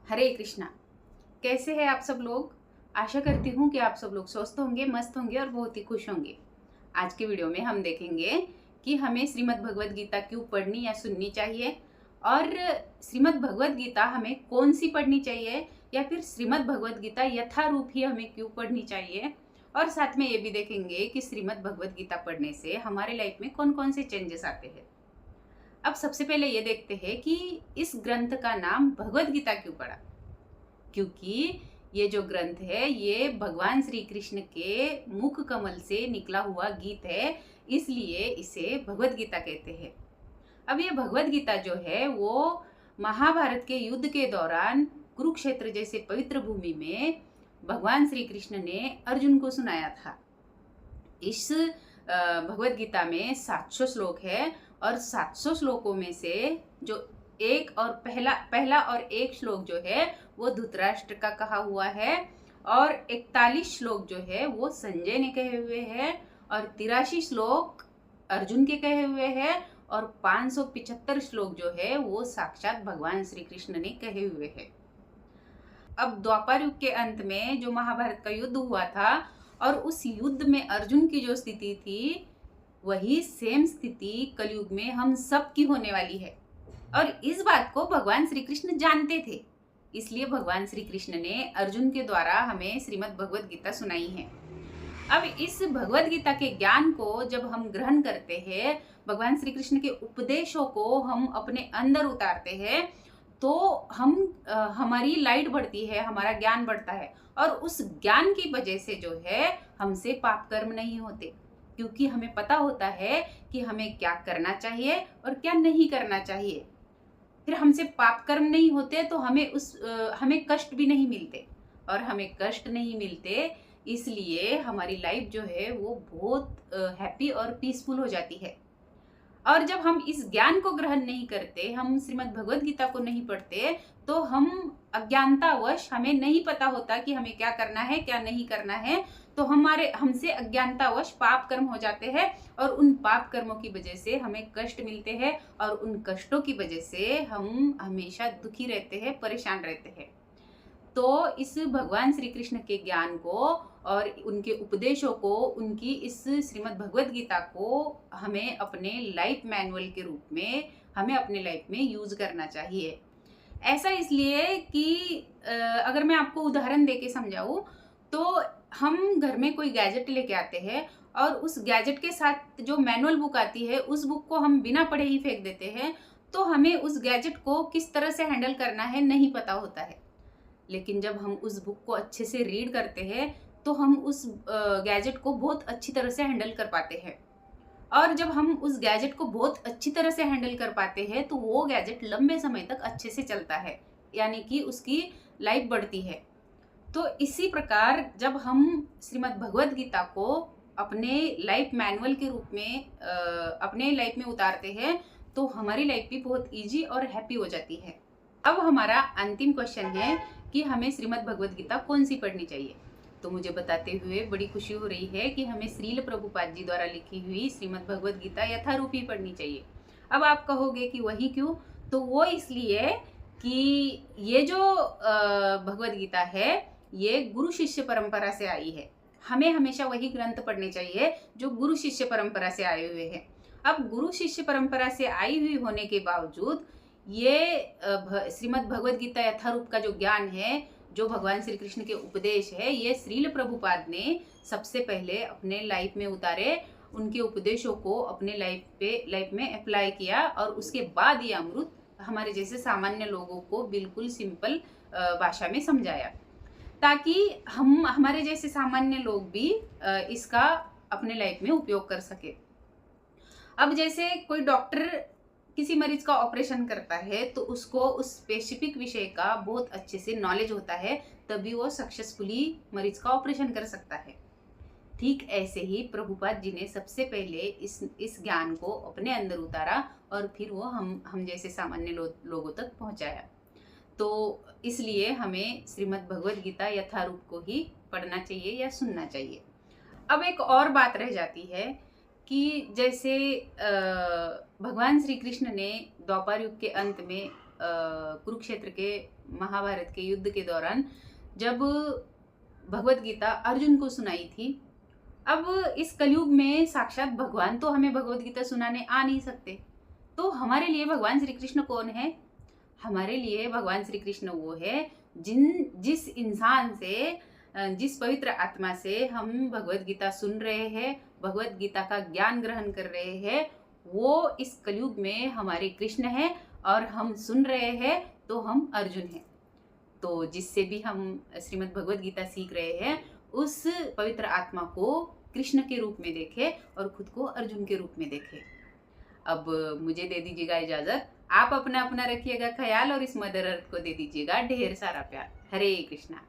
हरे कृष्णा। कैसे हैं आप सब लोग। आशा करती हूँ कि आप सब लोग स्वस्थ होंगे, मस्त होंगे और बहुत ही खुश होंगे। आज के वीडियो में हम देखेंगे कि हमें श्रीमद् भगवद गीता क्यों पढ़नी या सुननी चाहिए, और श्रीमद् भगवद गीता हमें कौन सी पढ़नी चाहिए, या फिर श्रीमद् भगवद गीता यथारूप ही हमें क्यों पढ़नी चाहिए। और साथ में ये भी देखेंगे कि श्रीमद् भगवद गीता पढ़ने से हमारे लाइफ में कौन कौन से चेंजेस आते हैं। अब सबसे पहले ये देखते हैं कि इस ग्रंथ का नाम भगवद गीता क्यों पड़ा। क्योंकि ये जो ग्रंथ है ये भगवान श्री कृष्ण के मुख कमल से निकला हुआ गीत है, इसलिए इसे भगवद गीता कहते हैं। अब ये भगवद गीता जो है वो महाभारत के युद्ध के दौरान कुरुक्षेत्र जैसे पवित्र भूमि में भगवान श्री कृष्ण ने अर्जुन को सुनाया था। इस भगवद गीता में 700 श्लोक है, और 700 श्लोकों में से जो एक और पहला और एक श्लोक जो है वो धृतराष्ट्र का कहा हुआ है, और 41 श्लोक जो है वो संजय ने कहे हुए हैं, और 83 श्लोक अर्जुन के कहे हुए हैं, और 575 श्लोक जो है वो साक्षात भगवान श्री कृष्ण ने कहे हुए हैं। अब द्वापर युग के अंत में जो महाभारत का युद्ध हुआ था, और उस युद्ध में अर्जुन की जो स्थिति थी वही सेम स्थिति कलयुग में हम सब की होने वाली है, और इस बात को भगवान श्री कृष्ण जानते थे। इसलिए भगवान श्री कृष्ण ने अर्जुन के द्वारा हमें श्रीमद् भगवद गीता सुनाई है। अब इस भगवद गीता के ज्ञान को जब हम ग्रहण करते हैं, भगवान श्री कृष्ण के उपदेशों को हम अपने अंदर उतारते हैं, तो हमारी लाइट बढ़ती है, हमारा ज्ञान बढ़ता है, और उस ज्ञान की वजह से जो है हमसे पाप कर्म नहीं होते, क्योंकि हमें पता होता है कि हमें क्या करना चाहिए और क्या नहीं करना चाहिए। फिर हमसे पाप कर्म नहीं होते तो हमें कष्ट भी नहीं मिलते, और हमें कष्ट नहीं मिलते इसलिए हमारी लाइफ जो है वो बहुत हैप्पी और पीसफुल हो जाती है। और जब हम इस ज्ञान को ग्रहण नहीं करते, हम श्रीमद् भगवद गीता को नहीं पढ़ते, तो हम अज्ञानतावश, हमें नहीं पता होता कि हमें क्या करना है क्या नहीं करना है, तो हमसे अज्ञानतावश पाप कर्म हो जाते हैं, और उन पाप कर्मों की वजह से हमें कष्ट मिलते हैं, और उन कष्टों की वजह से हम हमेशा दुखी रहते हैं, परेशान रहते हैं। तो इस भगवान श्री कृष्ण के ज्ञान को और उनके उपदेशों को, उनकी इस श्रीमद् भगवद गीता को हमें अपने लाइफ मैनुअल के रूप में हमें अपने लाइफ में यूज करना चाहिए। ऐसा इसलिए कि अगर मैं आपको उदाहरण देके समझाऊं, तो हम घर में कोई गैजेट लेके आते हैं, और उस गैजेट के साथ जो मैनुअल बुक आती है उस बुक को हम बिना पढ़े ही फेंक देते हैं, तो हमें उस गैजेट को किस तरह से हैंडल करना है नहीं पता होता है। लेकिन जब हम उस बुक को अच्छे से रीड करते हैं तो हम उस गैजेट को बहुत अच्छी तरह से हैंडल कर पाते हैं, और जब हम उस गैजेट को बहुत अच्छी तरह से हैंडल कर पाते हैं तो वो गैजेट लंबे समय तक अच्छे से चलता है, यानी कि उसकी लाइफ बढ़ती है। तो इसी प्रकार जब हम श्रीमद् भगवद गीता को अपने लाइफ मैनुअल के रूप में अपने लाइफ में उतारते हैं, तो हमारी लाइफ भी बहुत ईजी और हैप्पी हो जाती है। अब हमारा अंतिम क्वेश्चन है कि हमें श्रीमद् भगवद गीता कौन सी पढ़नी चाहिए। तो मुझे बताते हुए बड़ी खुशी हो रही है कि हमें श्रील प्रभुपाद जी द्वारा लिखी हुई श्रीमद् भगवद गीता यथारूप ही पढ़नी चाहिए। अब आप कहोगे कि वही क्यों, तो वो इसलिए कि ये जो भगवद गीता है ये गुरु शिष्य परंपरा से आई है। हमें हमेशा वही ग्रंथ पढ़ने चाहिए जो गुरु शिष्य परंपरा से आए हुए हैं। अब गुरु शिष्य परंपरा से आई हुई होने के बावजूद ये श्रीमद् भगवद गीता यथारूप का जो ज्ञान है, जो भगवान श्री कृष्ण के उपदेश है, ये श्रील प्रभुपाद ने सबसे पहले अपने लाइफ में उतारे, उनके उपदेशों को अपने लाइफ में अप्लाई किया, और उसके बाद ये अमृत हमारे जैसे सामान्य लोगों को बिल्कुल सिंपल भाषा में समझाया, ताकि हमारे जैसे सामान्य लोग भी इसका अपने लाइफ में उपयोग कर सके। अब जैसे कोई डॉक्टर किसी मरीज का ऑपरेशन करता है तो उसको उस स्पेसिफिक विषय का बहुत अच्छे से नॉलेज होता है, तभी वो सक्सेसफुली मरीज का ऑपरेशन कर सकता है। ठीक ऐसे ही प्रभुपाद जी ने सबसे पहले इस ज्ञान को अपने अंदर उतारा, और फिर वो हम जैसे सामान्य लोगों तक पहुंचाया। तो इसलिए हमें श्रीमद् भगवद गीता यथारूप को ही पढ़ना चाहिए या सुनना चाहिए। अब एक और बात रह जाती है कि जैसे भगवान श्री कृष्ण ने द्वापर युग के अंत में कुरुक्षेत्र के महाभारत के युद्ध के दौरान जब भगवत गीता अर्जुन को सुनाई थी। अब इस कलयुग में साक्षात भगवान तो हमें भगवत गीता सुनाने आ नहीं सकते, तो हमारे लिए भगवान श्री कृष्ण कौन है? हमारे लिए भगवान श्री कृष्ण वो है जिस इंसान से, जिस पवित्र आत्मा से हम भगवत गीता सुन रहे हैं, भगवत गीता का ज्ञान ग्रहण कर रहे हैं, वो इस कलयुग में हमारे कृष्ण है और हम सुन रहे हैं तो हम अर्जुन हैं। तो जिससे भी हम श्रीमद् भगवत गीता सीख रहे हैं उस पवित्र आत्मा को कृष्ण के रूप में देखें और खुद को अर्जुन के रूप में देखें। अब मुझे दे दीजिएगा इजाजत। आप अपना अपना रखिएगा ख्याल और इस मदर अर्थ को दे दीजिएगा ढेर सारा प्यार। हरे कृष्णा।